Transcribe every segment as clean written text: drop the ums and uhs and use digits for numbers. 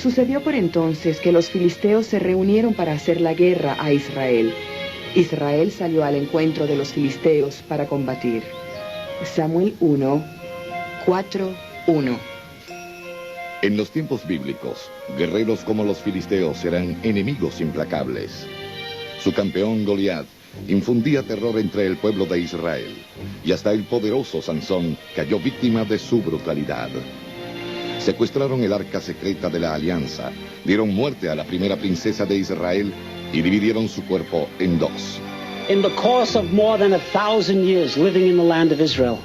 Sucedió por entonces que los filisteos se reunieron para hacer la guerra a Israel. Israel salió al encuentro de los filisteos para combatir. Samuel 1, 4, 1. En los tiempos bíblicos, guerreros como los filisteos eran enemigos implacables. Su campeón Goliat infundía terror entre el pueblo de Israel, y hasta el poderoso Sansón cayó víctima de su brutalidad. Secuestraron el arca secreta de la alianza, dieron muerte a la primera princesa de Israel y dividieron su cuerpo en dos. In the course of more than 1,000 years living in the land of Israel,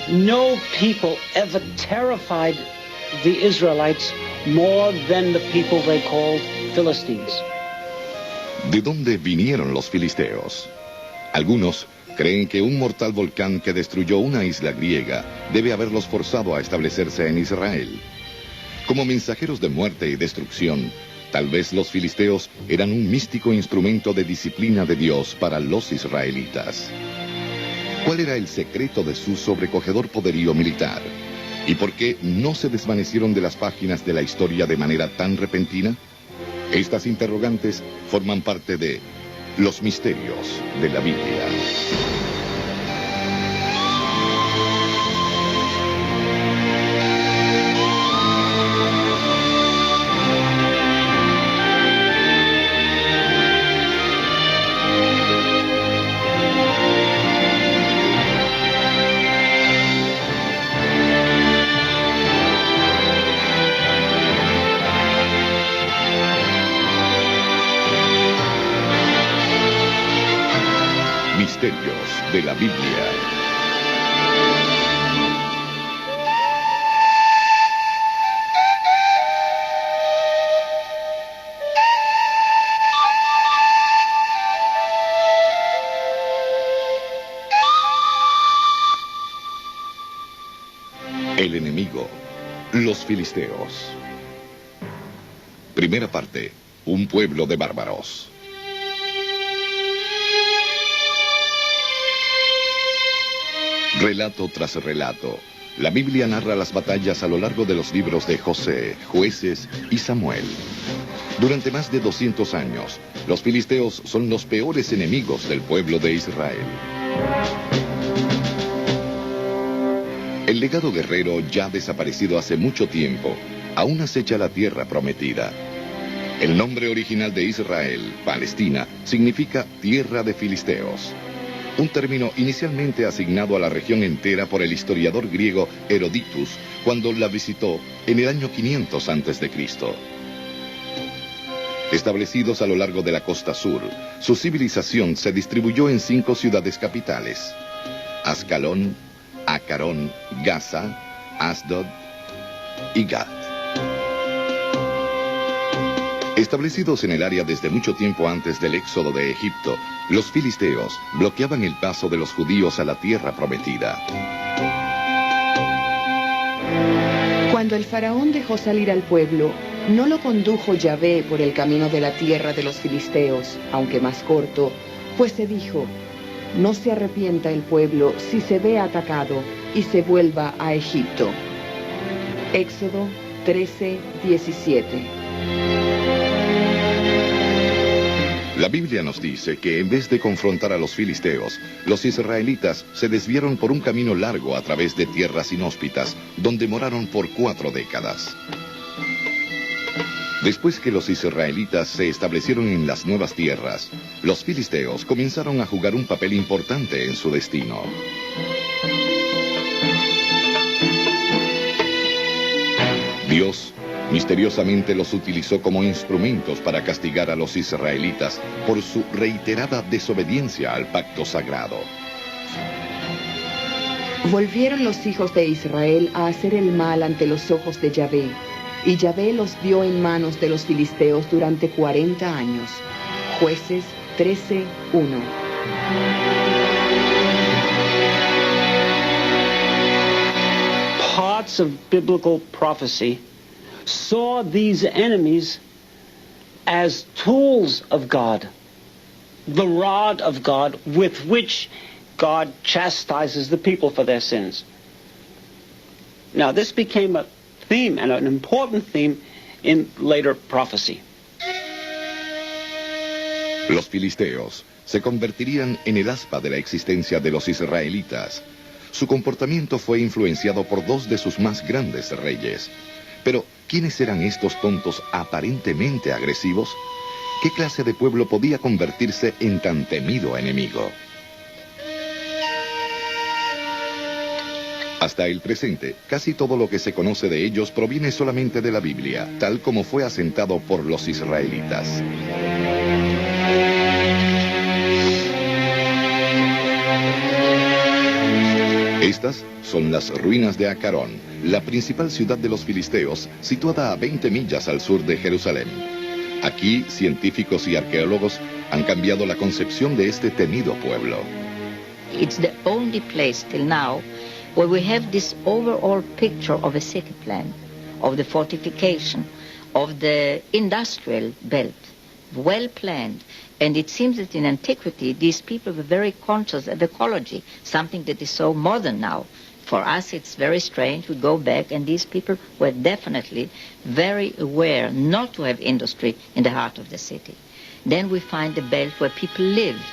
no people ever terrified the Israelites more than the people they called Philistines. ¿De dónde vinieron los filisteos? Algunos creen que un mortal volcán que destruyó una isla griega debe haberlos forzado a establecerse en Israel. Como mensajeros de muerte y destrucción, tal vez los filisteos eran un místico instrumento de disciplina de Dios para los israelitas. ¿Cuál era el secreto de su sobrecogedor poderío militar? ¿Y por qué no se desvanecieron de las páginas de la historia de manera tan repentina? Estas interrogantes forman parte de los misterios de la Biblia. Misterios de la Biblia. El enemigo, los filisteos. Primera parte, un pueblo de bárbaros. Relato tras relato, la Biblia narra las batallas a lo largo de los libros de José, Jueces y Samuel. Durante más de 200 años, los filisteos son los peores enemigos del pueblo de Israel. El legado guerrero, ya desaparecido hace mucho tiempo, aún acecha la tierra prometida. El nombre original de Israel, Palestina, significa tierra de filisteos. Un término inicialmente asignado a la región entera por el historiador griego Herodotus cuando la visitó en el año 500 a.C. Establecidos a lo largo de la costa sur, su civilización se distribuyó en 5 ciudades capitales: Ascalón, Acarón, Gaza, Asdod y Gat. Establecidos en el área desde mucho tiempo antes del éxodo de Egipto, los filisteos bloqueaban el paso de los judíos a la tierra prometida. Cuando el faraón dejó salir al pueblo, no lo condujo Yahvé por el camino de la tierra de los filisteos, aunque más corto, pues se dijo: no se arrepienta el pueblo si se ve atacado y se vuelva a Egipto. Éxodo 13:17. La Biblia nos dice que en vez de confrontar a los filisteos, los israelitas se desviaron por un camino largo a través de tierras inhóspitas, donde moraron por 4 décadas. Después que los israelitas se establecieron en las nuevas tierras, los filisteos comenzaron a jugar un papel importante en su destino. Dios misteriosamente los utilizó como instrumentos para castigar a los israelitas por su reiterada desobediencia al pacto sagrado. Volvieron los hijos de Israel a hacer el mal ante los ojos de Yahvé, y Yahvé los dio en manos de los filisteos durante 40 años. Jueces 13:1. Parts of biblical prophecy saw these enemies as tools of God, the rod of God with which God chastises the people for their sins. Now, this became a theme, and an important theme, in later prophecy. Los filisteos se convertirían en el aspa de la existencia de los israelitas. Su comportamiento fue influenciado por dos de sus más grandes reyes. Pero, ¿quiénes eran estos tontos aparentemente agresivos? ¿Qué clase de pueblo podía convertirse en tan temido enemigo? Hasta el presente, casi todo lo que se conoce de ellos proviene solamente de la Biblia, tal como fue asentado por los israelitas. Estas son las ruinas de Acarón, la principal ciudad de los filisteos, situada a 20 millas al sur de Jerusalén. Aquí, científicos y arqueólogos han cambiado la concepción de este temido pueblo. It's the only place till now where we have this overall picture of a city plan, of the fortification, of the industrial belt, well planned. And it seems that in antiquity, these people were very conscious of ecology, something that is so modern now. For us, it's very strange. We go back, and these people were definitely very aware not to have industry in the heart of the city. Then we find the belt where people lived.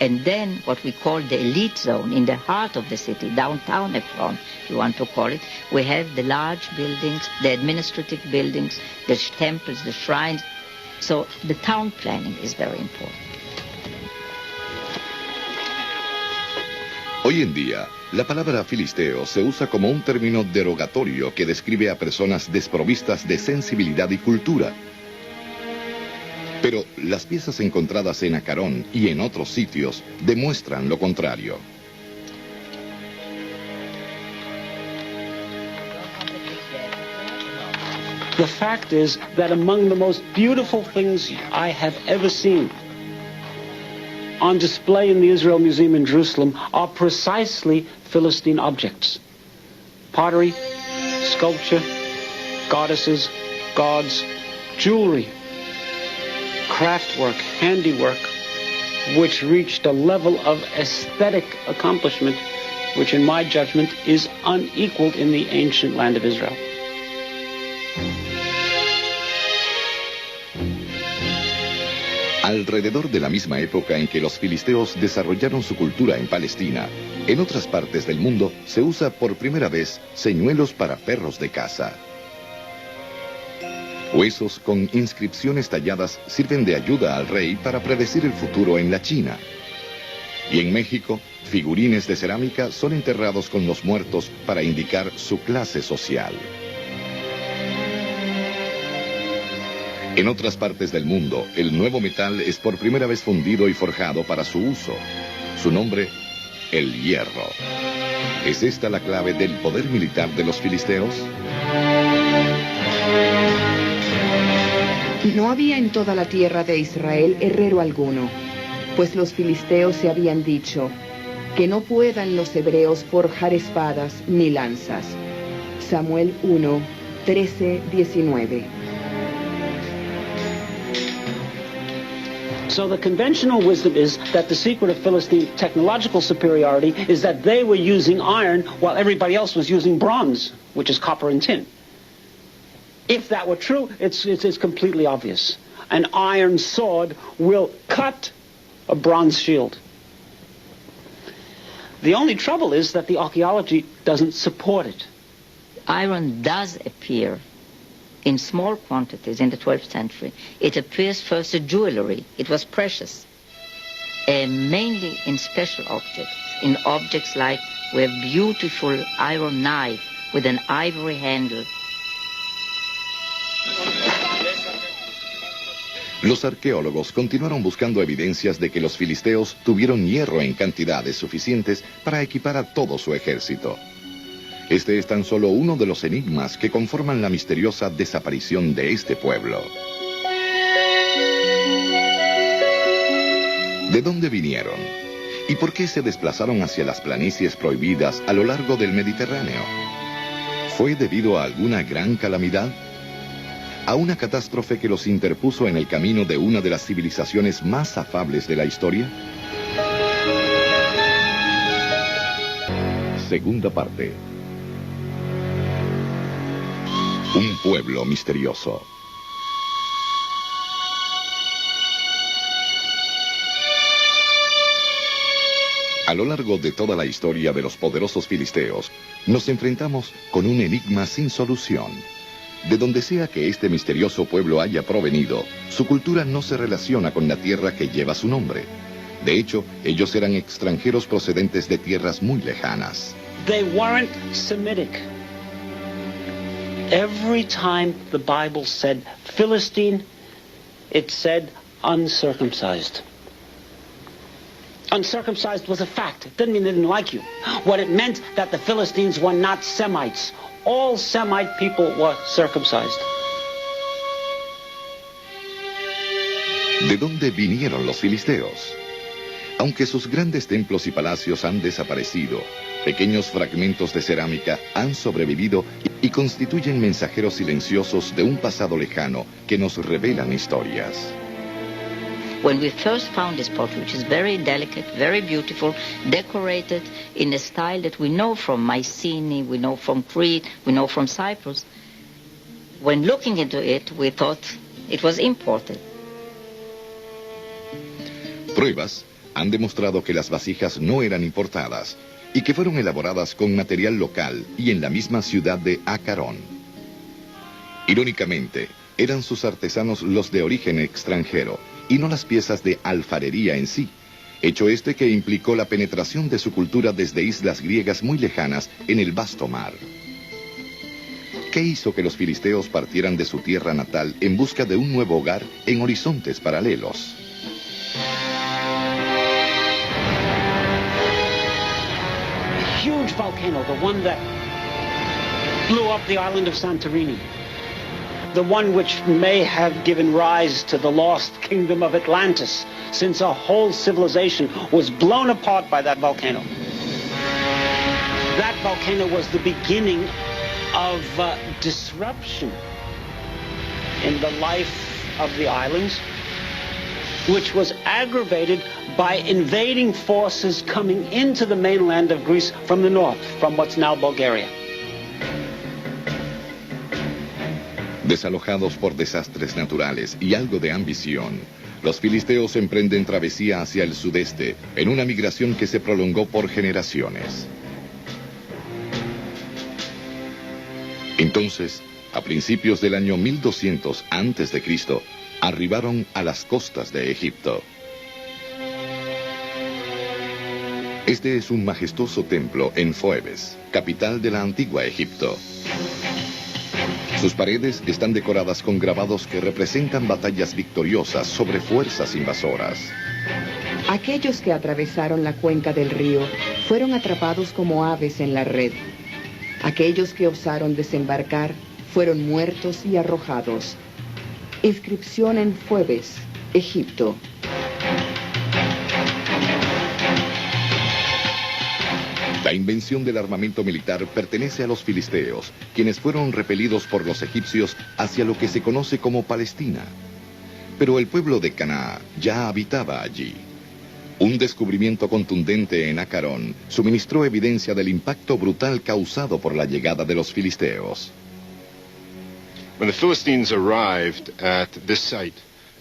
And then what we call the elite zone in the heart of the city, downtown Ekron, if you want to call it, we have the large buildings, the administrative buildings, the temples, the shrines. So the town planning is very important. Hoy en día, la palabra filisteo se usa como un término derogatorio que describe a personas desprovistas de sensibilidad y cultura. Pero las piezas encontradas en Acarón y en otros sitios demuestran lo contrario. The fact is that among the most beautiful things I have ever seen on display in the Israel Museum in Jerusalem are precisely Philistine objects. Pottery, sculpture, goddesses, gods, jewelry, craftwork, handiwork, which reached a level of aesthetic accomplishment which in my judgment is unequaled in the ancient land of Israel. Alrededor de la misma época en que los filisteos desarrollaron su cultura en Palestina, en otras partes del mundo se usa por primera vez señuelos para perros de caza. Huesos con inscripciones talladas sirven de ayuda al rey para predecir el futuro en la China. Y en México, figurines de cerámica son enterrados con los muertos para indicar su clase social. En otras partes del mundo, el nuevo metal es por primera vez fundido y forjado para su uso. Su nombre, el hierro. ¿Es esta la clave del poder militar de los filisteos? No había en toda la tierra de Israel herrero alguno, pues los filisteos se habían dicho que no puedan los hebreos forjar espadas ni lanzas. Samuel 1, 13, 19. So the conventional wisdom is that the secret of Philistine technological superiority is that they were using iron while everybody else was using bronze, which is copper and tin. If that were true, it's completely obvious. An iron sword will cut a bronze shield. The only trouble is that the archaeology doesn't support it. Iron does appear in small quantities in the 12th century. It appears first as jewelry. It was precious. Mainly in special objects. In objects like we have beautiful iron knife with an ivory handle. Los arqueólogos continuaron buscando evidencias de que los filisteos tuvieron hierro en cantidades suficientes para equipar a todo su ejército. Este es tan solo uno de los enigmas que conforman la misteriosa desaparición de este pueblo. ¿De dónde vinieron? ¿Y por qué se desplazaron hacia las planicies prohibidas a lo largo del Mediterráneo? ¿Fue debido a alguna gran calamidad? ¿A una catástrofe que los interpuso en el camino de una de las civilizaciones más afables de la historia? Segunda parte. Un pueblo misterioso. A lo largo de toda la historia de los poderosos filisteos, nos enfrentamos con un enigma sin solución. De donde sea que este misterioso pueblo haya provenido, su cultura no se relaciona con la tierra que lleva su nombre. De hecho, ellos eran extranjeros procedentes de tierras muy lejanas. They weren't Semitic. Every time the Bible said Philistine, it said uncircumcised. Uncircumcised was a fact. It didn't mean they didn't like you. What it meant that the Philistines were not Semites. All Semite people were circumcised. ¿De dónde vinieron los filisteos? Aunque sus grandes templos y palacios han desaparecido, pequeños fragmentos de cerámica han sobrevivido y constituyen mensajeros silenciosos de un pasado lejano que nos revelan historias. When we first found this pot, which is very delicate, very beautiful, decorated in a style that we know from Mycenae, we know from Crete, we know from Cyprus, when looking into it, we thought it was imported. Pruebas han demostrado que las vasijas no eran importadas y que fueron elaboradas con material local y en la misma ciudad de Acarón. Irónicamente, eran sus artesanos los de origen extranjero y no las piezas de alfarería en sí, hecho este que implicó la penetración de su cultura desde islas griegas muy lejanas en el vasto mar. ¿Qué hizo que los filisteos partieran de su tierra natal en busca de un nuevo hogar en horizontes paralelos? A huge volcano, the one that blew up the island of Santorini. The one which may have given rise to the lost kingdom of Atlantis, since a whole civilization was blown apart by that volcano. That volcano was the beginning of disruption in the life of the islands, which was aggravated by invading forces coming into the mainland of Greece from the north, from what's now Bulgaria. Desalojados por desastres naturales y algo de ambición, los filisteos emprenden travesía hacia el sudeste en una migración que se prolongó por generaciones. Entonces, a principios del año 1200 a.C., arribaron a las costas de Egipto. Este es un majestuoso templo en Foebes, capital de la antigua Egipto. Sus paredes están decoradas con grabados que representan batallas victoriosas sobre fuerzas invasoras. Aquellos que atravesaron la cuenca del río fueron atrapados como aves en la red. Aquellos que osaron desembarcar fueron muertos y arrojados. Inscripción en Foebes, Egipto. La invención del armamento militar pertenece a los filisteos, quienes fueron repelidos por los egipcios hacia lo que se conoce como Palestina. Pero el pueblo de Canaá ya habitaba allí. Un descubrimiento contundente en Acarón suministró evidencia del impacto brutal causado por la llegada de los filisteos. When the Philistines arrived at this site,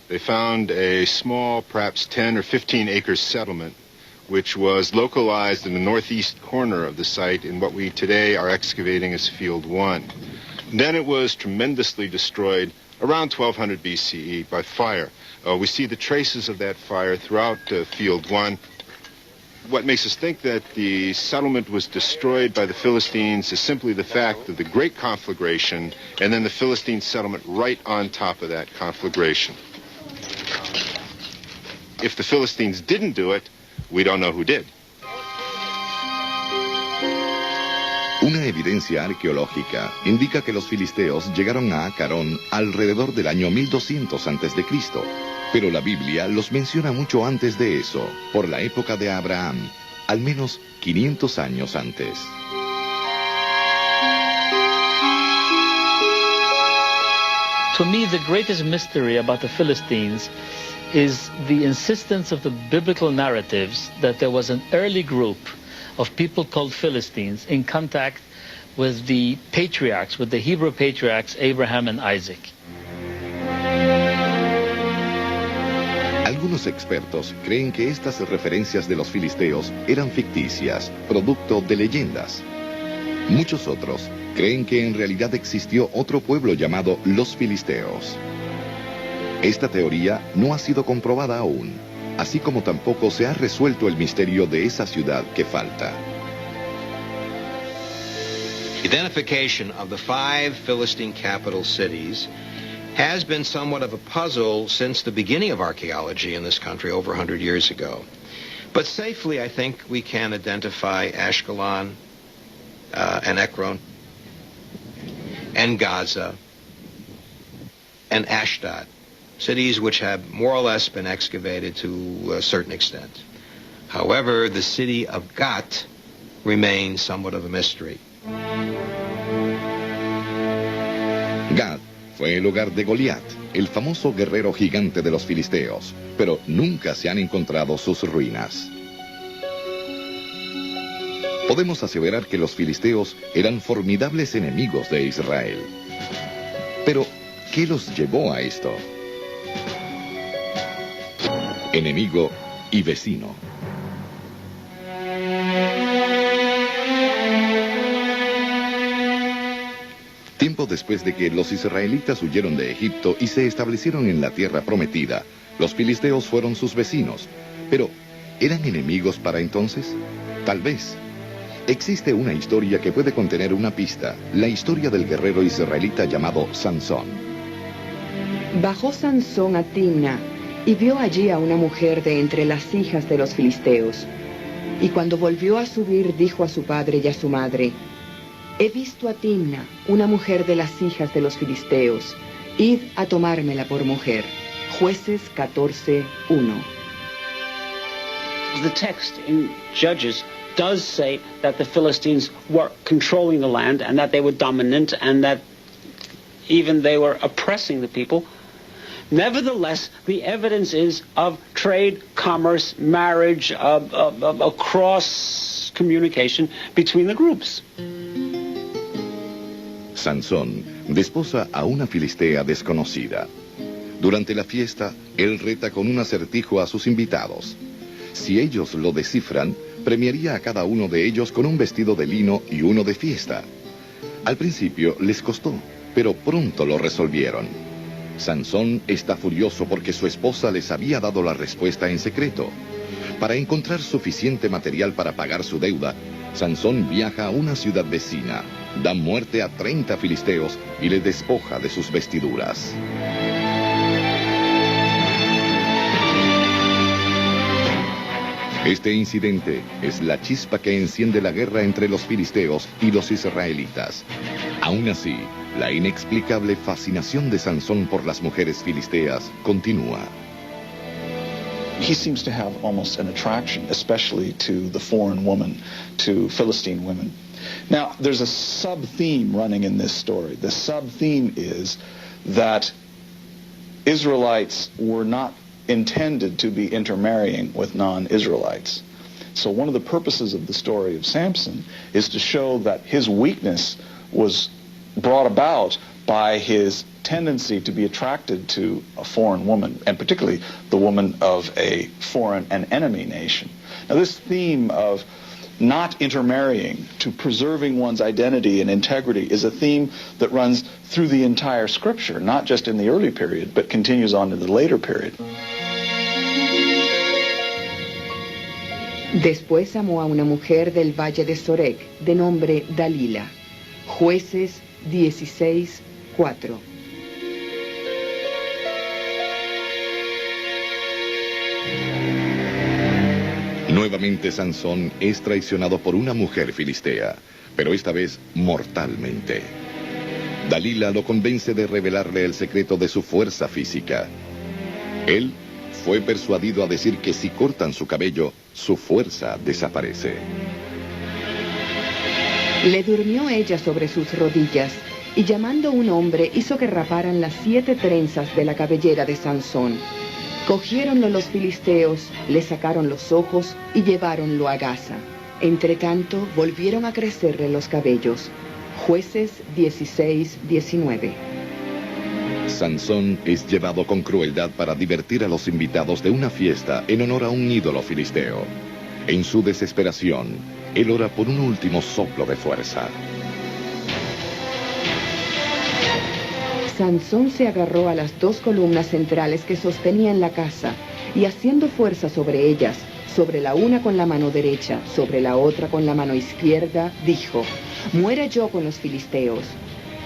they found a small, perhaps 10 or 15 acre settlement, which was localized in the northeast corner of the site in what we today are excavating as Field 1. Then it was tremendously destroyed around 1200 BCE by fire. We see the traces of that fire throughout Field 1. What makes us think that the settlement was destroyed by the Philistines is simply the fact of the great conflagration and then the Philistine settlement right on top of that conflagration. If the Philistines didn't do it, we don't know who did. Una evidencia arqueológica indica que los filisteos llegaron a Acarón alrededor del año 1200 a.C., pero la Biblia los menciona mucho antes de eso, por la época de Abraham, al menos 500 años antes. To me, the greatest mystery about the Philistines is the insistence of the biblical narratives that there was an early group of people called Philistines in contact with the patriarchs, with the Hebrew patriarchs Abraham and Isaac. Algunos expertos creen que estas referencias de los filisteos eran ficticias, producto de leyendas. Muchos otros creen que en realidad existió otro pueblo llamado los filisteos. Esta teoría no ha sido comprobada aún, así como tampoco se ha resuelto el misterio de esa ciudad que falta. Identification of the 5 Philistine capital cities has been somewhat of a puzzle since the beginning of archaeology in this country over 100 years ago. But safely, I think we can identify Ashkelon and Ekron and Gaza and Ashdod, cities which have more or less been excavated to a certain extent. However, the city of Gat remains somewhat of a mystery. Gat fue el hogar de Goliat, el famoso guerrero gigante de los filisteos, pero nunca se han encontrado sus ruinas. Podemos aseverar que los filisteos eran formidables enemigos de Israel. Pero, ¿qué los llevó a esto? Enemigo y vecino. Tiempo después de que los israelitas huyeron de Egipto y se establecieron en la tierra prometida, los filisteos fueron sus vecinos. Pero, ¿eran enemigos para entonces? Tal vez. Existe una historia que puede contener una pista, la historia del guerrero israelita llamado Sansón. Bajó Sansón a Timna y vio allí a una mujer de entre las hijas de los filisteos. Y cuando volvió a subir, dijo a su padre y a su madre: He visto a Timna, una mujer de las hijas de los filisteos. Id a tomármela por mujer. Jueces 14:1. The text in Judges does say that the Philistines were controlling the land and that they were dominant and that even they were oppressing the people. Nevertheless, the evidence is of trade, commerce, marriage, of cross communication between the groups. Sansón desposa a una filistea desconocida. Durante la fiesta, él reta con un acertijo a sus invitados. Si ellos lo descifran, premiaría a cada uno de ellos con un vestido de lino y uno de fiesta. Al principio les costó, pero pronto lo resolvieron. Sansón está furioso porque su esposa les había dado la respuesta en secreto. Para encontrar suficiente material para pagar su deuda, Sansón viaja a una ciudad vecina, da muerte a 30 filisteos y les despoja de sus vestiduras. Este incidente es la chispa que enciende la guerra entre los filisteos y los israelitas. Aún así, la inexplicable fascinación de Sansón por las mujeres filisteas continúa. He seems to have almost an attraction, especially to the foreign woman, to Philistine women. Now, there's a sub-theme running in this story. The sub-theme is that Israelites were not intended to be intermarrying with non-Israelites. So one of the purposes of the story of Samson is to show that his weakness was brought about by his tendency to be attracted to a foreign woman, and particularly the woman of a foreign and enemy nation. Now this theme of not intermarrying to preserving one's identity and integrity is a theme that runs through the entire scripture, not just in the early period, but continues on in the later period. Después amó a una mujer del valle de Sorek, de nombre Dalila. Jueces 16:4. Nuevamente Sansón es traicionado por una mujer filistea, pero esta vez mortalmente. Dalila lo convence de revelarle el secreto de su fuerza física. Él fue persuadido a decir que si cortan su cabello, su fuerza desaparece. Le durmió ella sobre sus rodillas, y llamando un hombre hizo que raparan las 7 trenzas de la cabellera de Sansón. Cogiéronlo los filisteos, le sacaron los ojos y lleváronlo a Gaza. Entretanto, volvieron a crecerle los cabellos. Jueces 16:19. Sansón es llevado con crueldad para divertir a los invitados de una fiesta en honor a un ídolo filisteo. En su desesperación, él ora por un último soplo de fuerza. Sansón se agarró a las dos columnas centrales que sostenían la casa y haciendo fuerza sobre ellas, sobre la una con la mano derecha, sobre la otra con la mano izquierda, dijo: «Muera yo con los filisteos».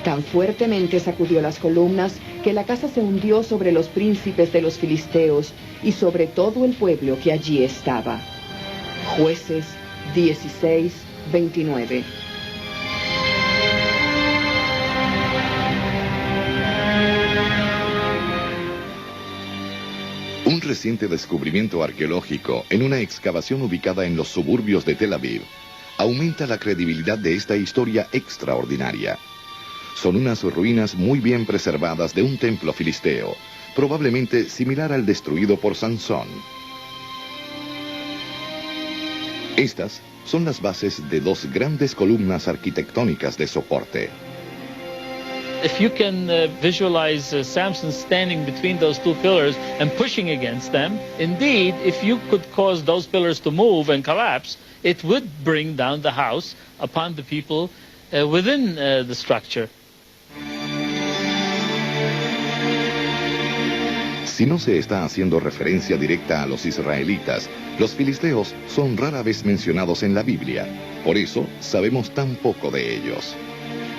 Tan fuertemente sacudió las columnas que la casa se hundió sobre los príncipes de los filisteos y sobre todo el pueblo que allí estaba. Jueces 16:29. Un reciente descubrimiento arqueológico en una excavación ubicada en los suburbios de Tel Aviv aumenta la credibilidad de esta historia extraordinaria. Son unas ruinas muy bien preservadas de un templo filisteo, probablemente similar al destruido por Sansón. Estas son las bases de dos grandes columnas arquitectónicas de soporte. If you can visualize Samson standing between those two pillars and pushing against them, indeed, if you could cause those pillars to move and collapse, it would bring down the house upon the people within the structure. Si no se está haciendo referencia directa a los israelitas, los filisteos son rara vez mencionados en la Biblia. Por eso sabemos tan poco de ellos.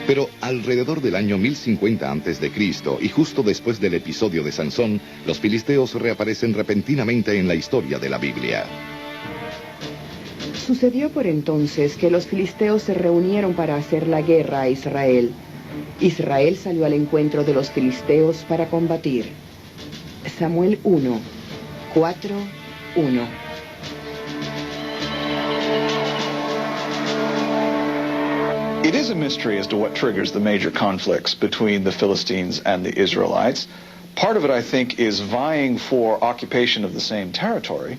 Pero alrededor del año 1050 a.C. y justo después del episodio de Sansón, los filisteos reaparecen repentinamente en la historia de la Biblia. Sucedió por entonces que los filisteos se reunieron para hacer la guerra a Israel. Israel salió al encuentro de los filisteos para combatir. Samuel 1, 4, 1. It is a mystery as to what triggers the major conflicts between the Philistines and the Israelites. Part of it, I think, is vying for occupation of the same territory.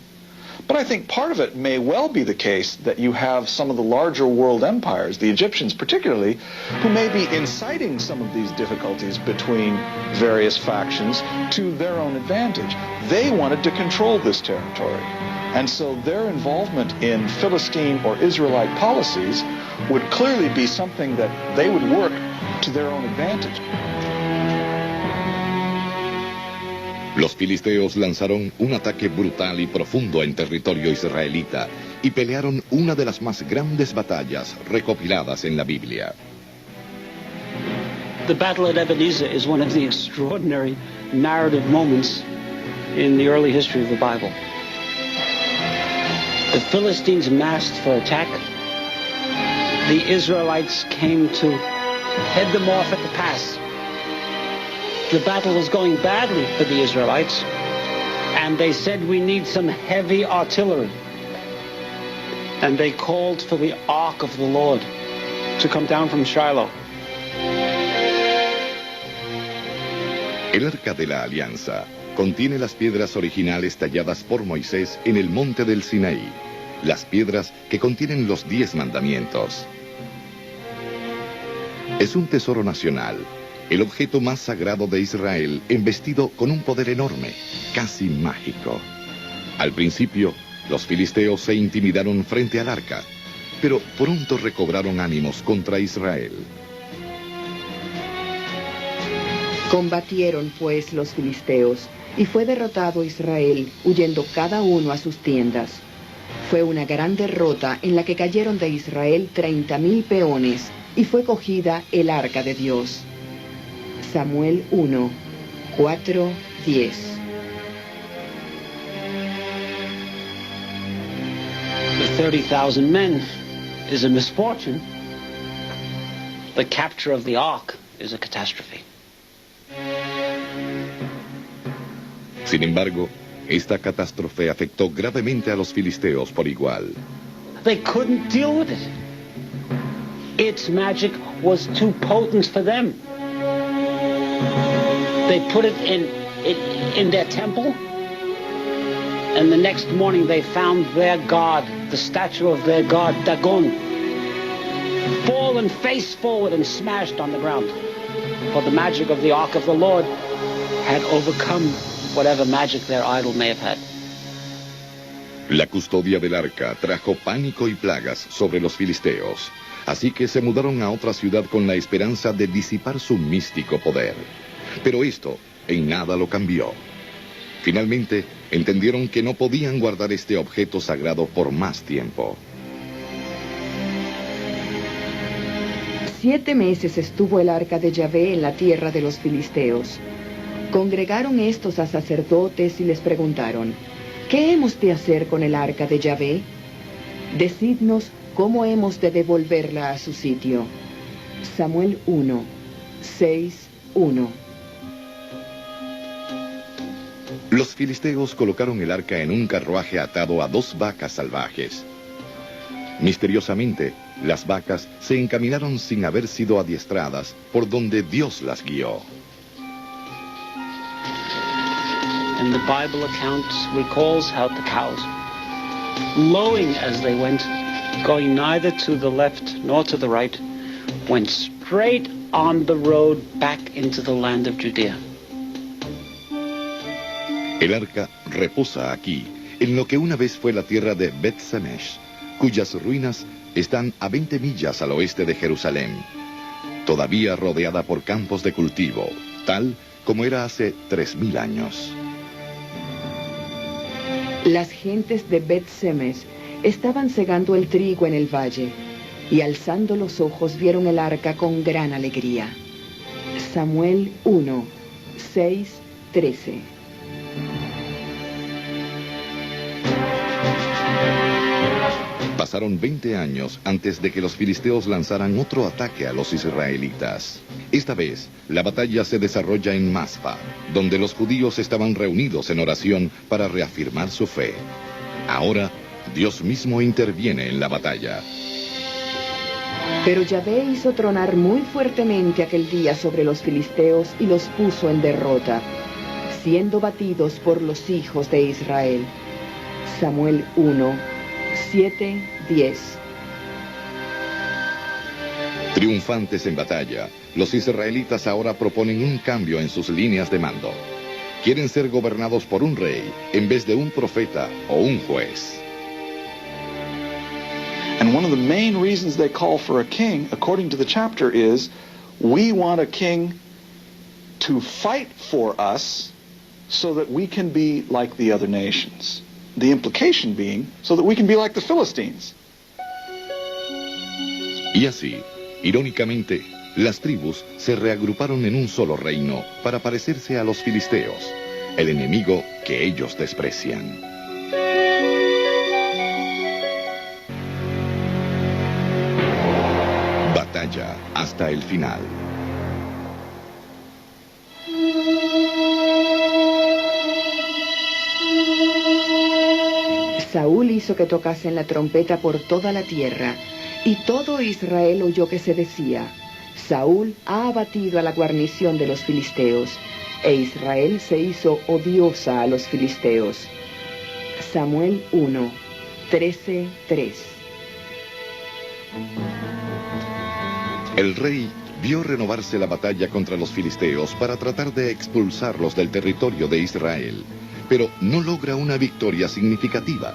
But I think part of it may well be the case that you have some of the larger world empires, the Egyptians particularly, who may be inciting some of these difficulties between various factions to their own advantage. They wanted to control this territory. And so their involvement in Philistine or Israelite policies would clearly be something that they would work to their own advantage. Los filisteos lanzaron un ataque brutal y profundo en territorio israelita y pelearon una de las más grandes batallas recopiladas en la Biblia. The battle at Ebenezer is one of the extraordinary narrative moments in the early history of the Bible. The Philistines massed for attack. The Israelites came to head them off at the pass. The battle was going badly for the Israelites, and they said, "We need some heavy artillery." And they called for the Ark of the Lord to come down from Shiloh. El Arca de la Alianza contiene las piedras originales talladas por Moisés en el monte del Sinaí, las piedras que contienen los 10 mandamientos. Es un tesoro nacional, el objeto más sagrado de Israel, embestido con un poder enorme, casi mágico. Al principio, los filisteos se intimidaron frente al arca, pero pronto recobraron ánimos contra Israel. Combatieron pues los filisteos, y fue derrotado Israel, huyendo cada uno a sus tiendas. Fue una gran derrota en la que cayeron de Israel 30,000 peones, y fue cogida el arca de Dios. Samuel 1, 4, 10. The 30,000 men is a misfortune. The capture of the ark is a catastrophe. Sin embargo, esta catástrofe afectó gravemente a los filisteos por igual. They couldn't deal with it. Its magic was too potent for them. They put it in their temple, and the next morning they found their god, the statue of their god, Dagon, fallen face forward and smashed on the ground. for the magic of the Ark of the Lord had overcome whatever magic their idol may have had. La custodia del arca trajo pánico y plagas sobre los filisteos, así que se mudaron a otra ciudad con la esperanza de disipar su místico poder. Pero esto en nada lo cambió. Finalmente, entendieron que no podían guardar este objeto sagrado por más tiempo. 7 meses estuvo el arca de Yahvé en la tierra de los filisteos. Congregaron estos a sacerdotes y les preguntaron: ¿qué hemos de hacer con el arca de Yahvé? Decidnos cómo hemos de devolverla a su sitio. Samuel 1, 6, 1. Los filisteos colocaron el arca en un carruaje atado a 2 vacas salvajes. Misteriosamente, las vacas se encaminaron sin haber sido adiestradas por donde Dios las guió. And the Bible account recalls how the cows, lowing as they went, going neither to the left nor to the right, went straight on the road back into the land of Judea. El arca reposa aquí, en lo que una vez fue la tierra de Bet-Semesh, cuyas ruinas están a 20 millas al oeste de Jerusalén, todavía rodeada por campos de cultivo, tal como era hace 3000 años. Las gentes de Bet-Semes estaban segando el trigo en el valle, y alzando los ojos vieron el arca con gran alegría. Samuel 1, 6, 13. Pasaron 20 años antes de que los filisteos lanzaran otro ataque a los israelitas. Esta vez, la batalla se desarrolla en Maspa, donde los judíos estaban reunidos en oración para reafirmar su fe. Ahora, Dios mismo interviene en la batalla. Pero Yahvé hizo tronar muy fuertemente aquel día sobre los filisteos y los puso en derrota, siendo batidos por los hijos de Israel. Samuel 1, 7, 10. Triunfantes en batalla, los israelitas ahora proponen un cambio en sus líneas de mando. Quieren ser gobernados por un rey en vez de un profeta o un juez. And one of the main reasons they call for a king, according to the chapter, is we want a king to fight for us so that we can be like the other nations. The implication being, so that we can be like the Philistines. Y así, irónicamente, las tribus se reagruparon en un solo reino para parecerse a los filisteos, el enemigo que ellos desprecian. Batalla hasta el final. Saúl hizo que tocasen la trompeta por toda la tierra, y todo Israel oyó que se decía: Saúl ha abatido a la guarnición de los filisteos, e Israel se hizo odiosa a los filisteos. Samuel 1, 13, 3. El rey vio renovarse la batalla contra los filisteos para tratar de expulsarlos del territorio de Israel, pero no logra una victoria significativa,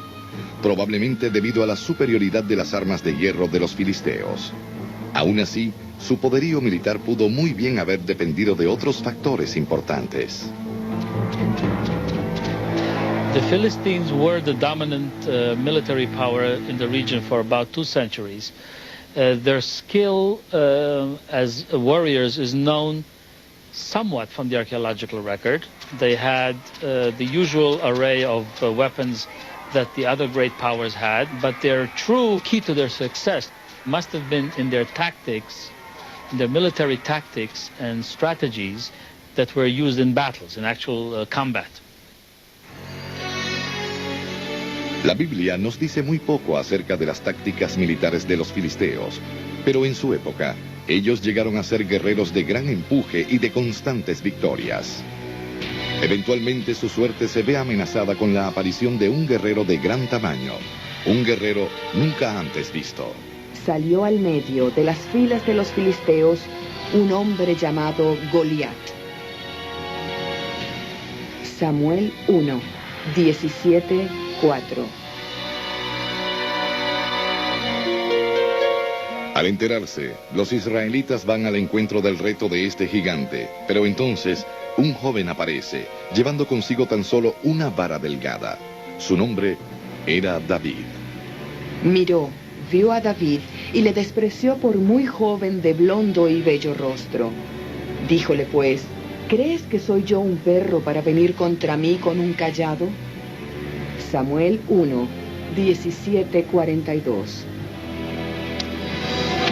probablemente debido a la superioridad de las armas de hierro de los filisteos. Aún así, su poderío militar pudo muy bien haber dependido de otros factores importantes. The Philistines were the dominant military power in the region for about 2 centuries. Their skill as warriors is known somewhat from the archaeological record. They had the usual array of weapons that the other great powers had, but their true key to their success must have been in their tactics, in their military tactics and strategies that were used in battles, in actual combat. La Biblia nos dice muy poco acerca de las tácticas militares de los filisteos, pero en su época, ellos llegaron a ser guerreros de gran empuje y de constantes victorias. Eventualmente su suerte se ve amenazada con la aparición de un guerrero de gran tamaño, un guerrero nunca antes visto. salió al medio de las filas de los filisteos un hombre llamado Goliat. Samuel 1, 17, 4. Al enterarse, los israelitas van al encuentro del reto de este gigante, pero entonces un joven aparece, llevando consigo tan solo una vara delgada. Su nombre era David. Miró, vio a David y le despreció por muy joven, de blondo y bello rostro. Díjole pues: ¿crees que soy yo un perro para venir contra mí con un cayado? Samuel 1, 17, 42.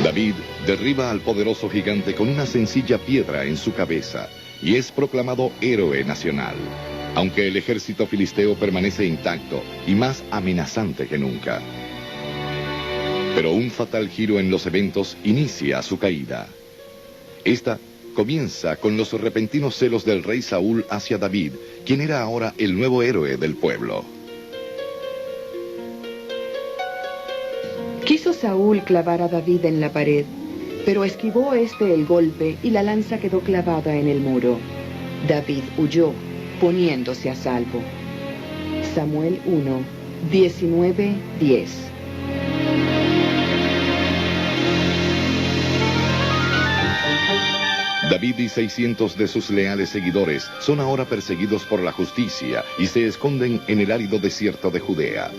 David derriba al poderoso gigante con una sencilla piedra en su cabeza y es proclamado héroe nacional, aunque el ejército filisteo permanece intacto y más amenazante que nunca. Pero un fatal giro en los eventos inicia su caída. Esta comienza con los repentinos celos del rey Saúl hacia David, quien era ahora el nuevo héroe del pueblo. Quiso Saúl clavar a David en la pared, pero esquivó este el golpe y la lanza quedó clavada en el muro. David huyó, poniéndose a salvo. Samuel 1, 19, 10. David y 600 de sus leales seguidores son ahora perseguidos por la justicia y se esconden en el árido desierto de Judea.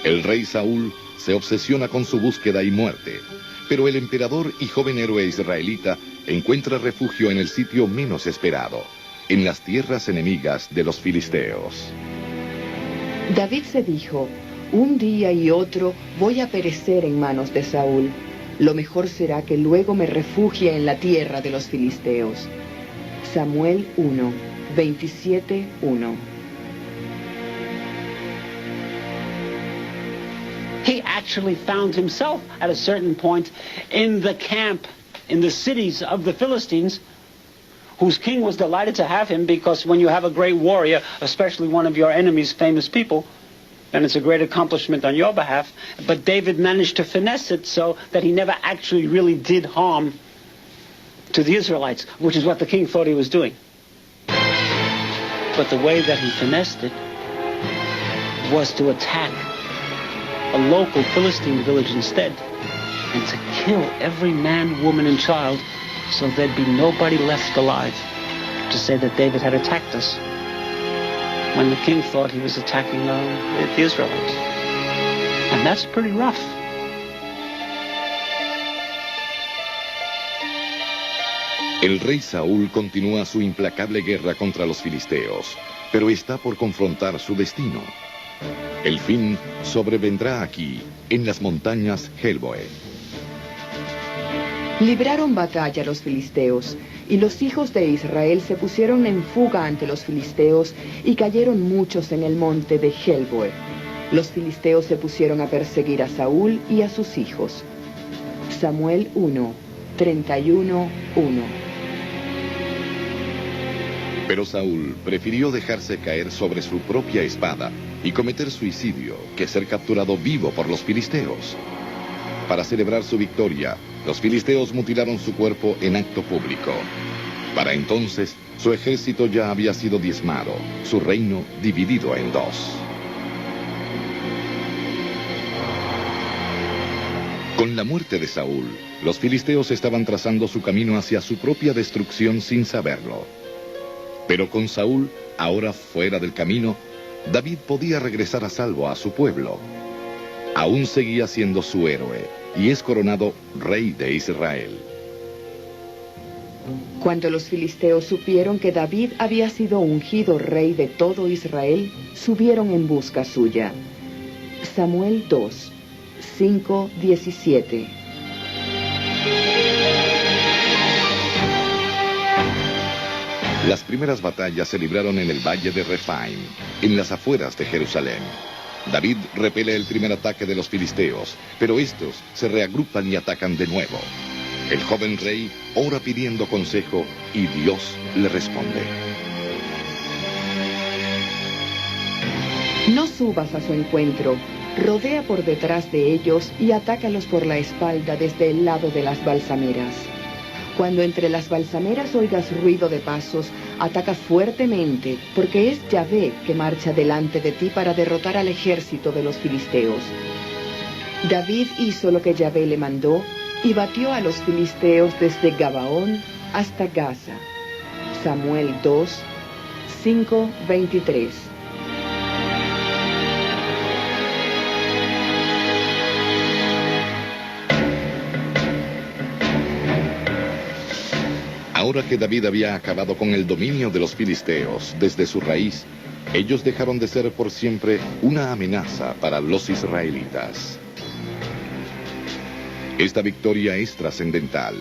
El rey Saúl se obsesiona con su búsqueda y muerte, pero el emperador y joven héroe israelita encuentra refugio en el sitio menos esperado, en las tierras enemigas de los filisteos. David se dijo: un día y otro voy a perecer en manos de Saúl. Lo mejor será que luego me refugie en la tierra de los filisteos. Samuel 1, 27, 1. He actually found himself at a certain point in the camp, in the cities of the Philistines, whose king was delighted to have him, because when you have a great warrior, especially one of your enemy's famous people, then it's a great accomplishment on your behalf. But David managed to finesse it so that he never actually really did harm to the Israelites, which is what the king thought he was doing. But the way that he finessed it was to attack a local Philistine village instead, and to kill every man, woman, and child, so there'd be nobody left alive to say that David had attacked us, when the king thought he was attacking the Israelites. And that's pretty rough. El rey Saúl continúa su implacable guerra contra los filisteos, pero está por confrontar su destino. El fin sobrevendrá aquí, en las montañas Helboe. Libraron batalla los filisteos, y los hijos de Israel se pusieron en fuga ante los filisteos, y cayeron muchos en el monte de Helboe. Los filisteos se pusieron a perseguir a Saúl y a sus hijos. Samuel 1, 31, 1. Pero Saúl prefirió dejarse caer sobre su propia espada y cometer suicidio que ser capturado vivo por los filisteos. Para celebrar su victoria, los filisteos mutilaron su cuerpo en acto público. Para entonces, su ejército ya había sido diezmado, su reino dividido en dos. Con la muerte de Saúl, los filisteos estaban trazando su camino hacia su propia destrucción sin saberlo. Pero con Saúl, ahora fuera del camino, David podía regresar a salvo a su pueblo. Aún seguía siendo su héroe y es coronado rey de Israel. Cuando los filisteos supieron que David había sido ungido rey de todo Israel, subieron en busca suya. Samuel 2, 5, 17. Las primeras batallas se libraron en el valle de Refaim, en las afueras de Jerusalén. David repele el primer ataque de los filisteos, pero estos se reagrupan y atacan de nuevo. El joven rey ora pidiendo consejo y Dios le responde. No subas a su encuentro, rodea por detrás de ellos y atácalos por la espalda desde el lado de las balsameras. Cuando entre las balsameras oigas ruido de pasos, ataca fuertemente, porque es Yahvé que marcha delante de ti para derrotar al ejército de los filisteos. David hizo lo que Yahvé le mandó y batió a los filisteos desde Gabaón hasta Gaza. Samuel 2, 5, 23. Ahora que David había acabado con el dominio de los filisteos desde su raíz, ellos dejaron de ser por siempre una amenaza para los israelitas. Esta victoria es trascendental,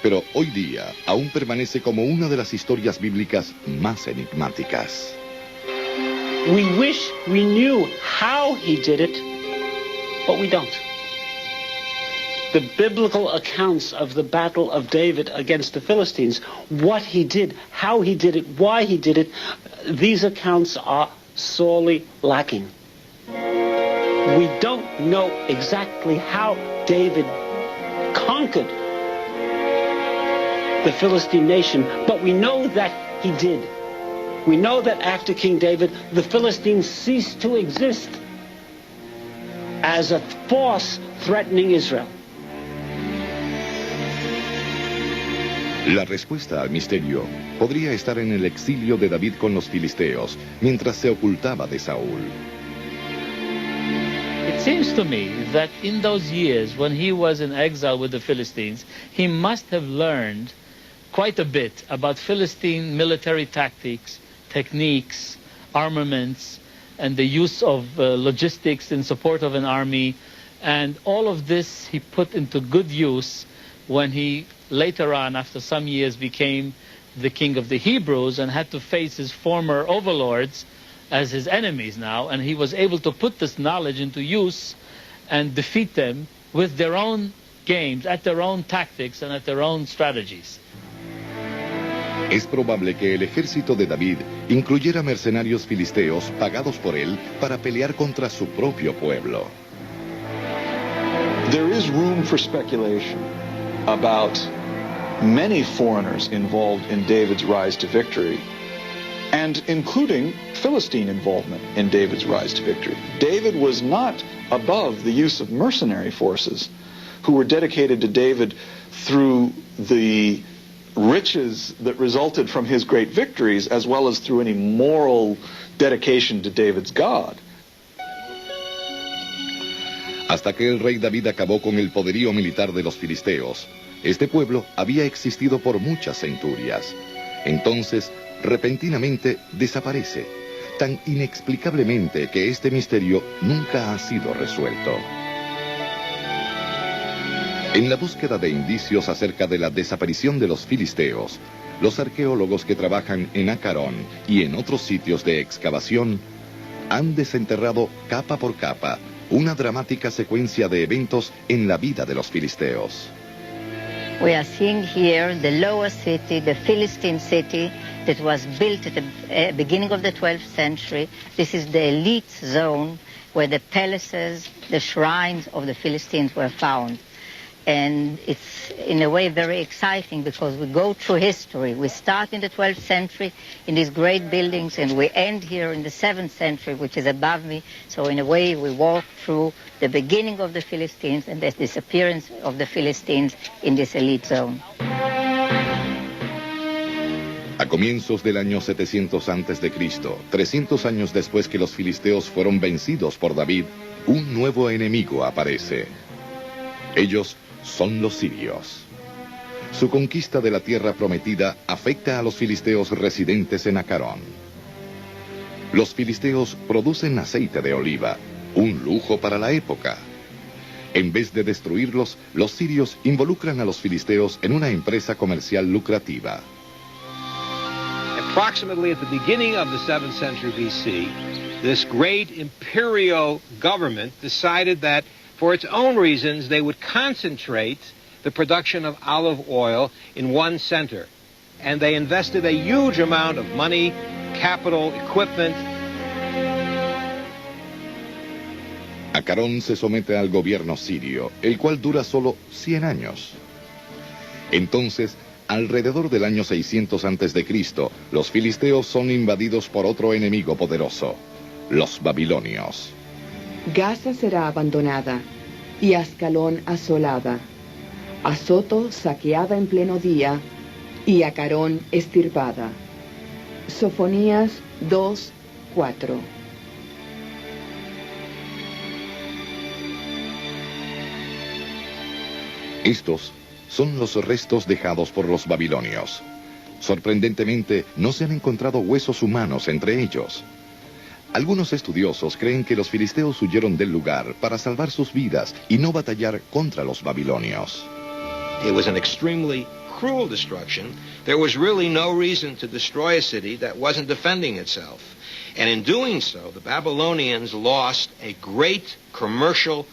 pero hoy día aún permanece como una de las historias bíblicas más enigmáticas. We wish we knew how he did it, but we don't. The biblical accounts of the battle of David against the Philistines, what he did, how he did it, why he did it, these accounts are sorely lacking. We don't know exactly how David conquered the Philistine nation, but we know that he did. We know that after King David, the Philistines ceased to exist as a force threatening Israel. La respuesta al misterio podría estar en el exilio de David con los filisteos, mientras se ocultaba de Saúl. It seems to me that in those years when he was in exile with the Philistines, he must have learned quite a bit about Philistine military tactics, techniques, armaments, and the use of logistics in support of an army. And all of this he put into good use when he later on, after some years, became the king of the Hebrews and had to face his former overlords as his enemies now, and he was able to put this knowledge into use and defeat them with their own games, at their own tactics and at their own strategies. Es probable que el ejército de David incluyera mercenarios filisteos pagados por él para pelear contra su propio pueblo. There is room for speculation about many foreigners involved in David's rise to victory, and including Philistine involvement in David's rise to victory. David was not above the use of mercenary forces who were dedicated to David through the riches that resulted from his great victories, as well as through any moral dedication to David's God. Hasta que el rey David acabó con el poderío militar de los filisteos, este pueblo había existido por muchas centurias. Entonces, repentinamente desaparece, tan inexplicablemente que este misterio nunca ha sido resuelto. En la búsqueda de indicios acerca de la desaparición de los filisteos, los arqueólogos que trabajan en Acarón y en otros sitios de excavación han desenterrado capa por capa una dramática secuencia de eventos en la vida de los filisteos. We are seeing here the lower city, the Philistine city, that was built at the beginning of the 12th century. This is the elite zone where the palaces, the shrines of the Philistines were found. And it's, in a way, very exciting because we go through history. We start in the 12th century in these great buildings, and we end here in the 7th century, which is above me. So in a way, we walk through the beginning of the Philistines and the disappearance of the Philistines in this elite zone. A comienzos del año 700 a.C., 300 años después que los filisteos fueron vencidos por David, un nuevo enemigo aparece. Ellos son los sirios. Su conquista de la tierra prometida afecta a los filisteos residentes en Acarón. Los filisteos producen aceite de oliva, un lujo para la época. En vez de destruirlos, los sirios involucran a los filisteos en una empresa comercial lucrativa. Approximately at the beginning of the 7th century BC, this great imperial government decided that for its own reasons, they would concentrate the production of olive oil in one center. And they invested a huge amount of money, capital, equipment. Acarón se somete al gobierno sirio, el cual dura solo 100 años. Entonces, alrededor del año 600 a.C., los filisteos son invadidos por otro enemigo poderoso, los babilonios. Gaza será abandonada y Ascalón asolada, Azoto saqueada en pleno día y Acarón extirpada. Sofonías 2:4. Estos son los restos dejados por los babilonios. Sorprendentemente, no se han encontrado huesos humanos entre ellos. Algunos estudiosos creen que los filisteos huyeron del lugar para salvar sus vidas y no batallar contra los babilonios. It was an extremely cruel destruction. There was really no reason to destroy a city that wasn't defending itself. And in doing so, the Babylonians lost a great commercial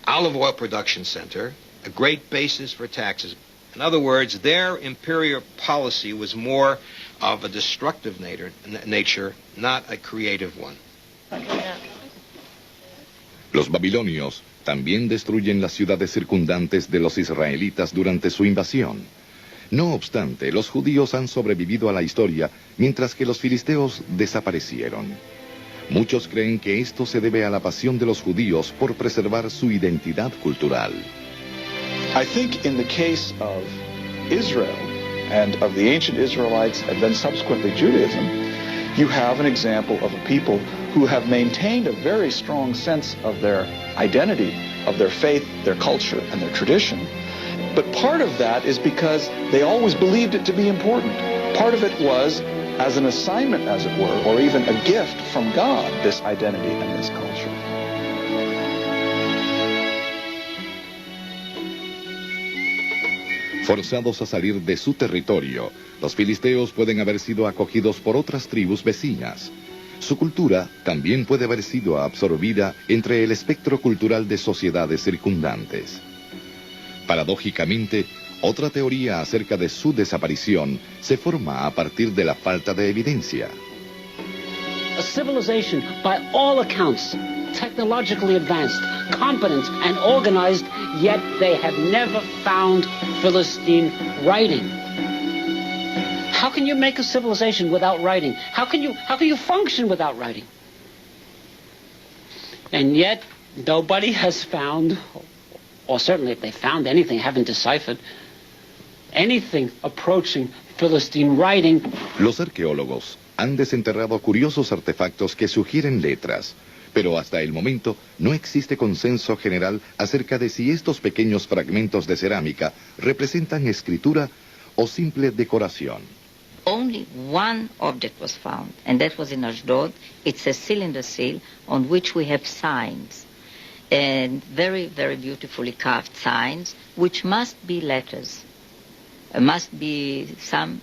olive oil production center, a great basis for taxes. In other words, their imperial policy was more of a destructive nature, not a creative one. Los babilonios también destruyen las ciudades circundantes de los israelitas durante su invasión. No obstante, los judíos han sobrevivido a la historia, mientras que los filisteos desaparecieron. Muchos creen que esto se debe a la pasión de los judíos por preservar su identidad cultural. I think in the case of Israel and of the ancient Israelites and then subsequently Judaism, you have an example of a people who have maintained a very strong sense of their identity, of their faith, their culture, and their tradition. But part of that is because they always believed it to be important. Part of it was as an assignment, as it were, or even a gift from God, this identity and this culture. Forzados a salir de su territorio, los filisteos pueden haber sido acogidos por otras tribus vecinas. Su cultura también puede haber sido absorbida entre el espectro cultural de sociedades circundantes. Paradójicamente, otra teoría acerca de su desaparición se forma a partir de la falta de evidencia. A civilization, by all accounts, technologically advanced, competent and organized, yet they have never found Philistine writing. How can you make a civilization without writing? How can you function without writing? And yet, nobody has found, or certainly if they found anything, haven't deciphered, anything approaching Philistine writing. Los arqueólogos han desenterrado curiosos artefactos que sugieren letras, pero hasta el momento no existe consenso general acerca de si estos pequeños fragmentos de cerámica representan escritura o simple decoración. Only one object was found, and that was in Ashdod. It's a cylinder seal on which we have signs, and very, very beautifully carved signs, which must be letters, must be some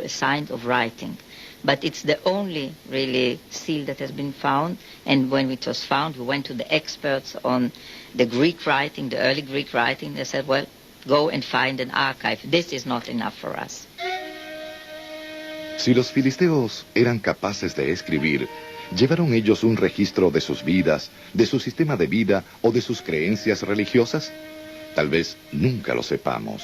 signs of writing. But it's the only really seal that has been found, and when it was found, we went to the experts on the Greek writing, the early Greek writing. They said, well, go and find an archive. This is not enough for us. Si los filisteos eran capaces de escribir, ¿llevaron ellos un registro de sus vidas, de su sistema de vida o de sus creencias religiosas? Tal vez nunca lo sepamos.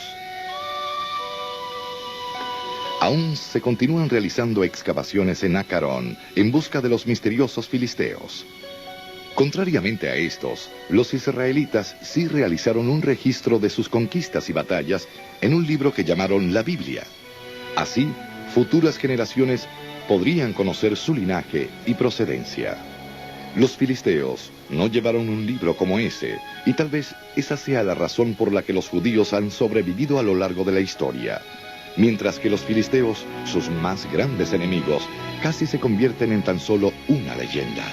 Aún se continúan realizando excavaciones en Acarón en busca de los misteriosos filisteos. Contrariamente a estos, los israelitas sí realizaron un registro de sus conquistas y batallas en un libro que llamaron la Biblia. Así, futuras generaciones podrían conocer su linaje y procedencia. Los filisteos no llevaron un libro como ese, y tal vez esa sea la razón por la que los judíos han sobrevivido a lo largo de la historia, mientras que los filisteos, sus más grandes enemigos, casi se convierten en tan solo una leyenda.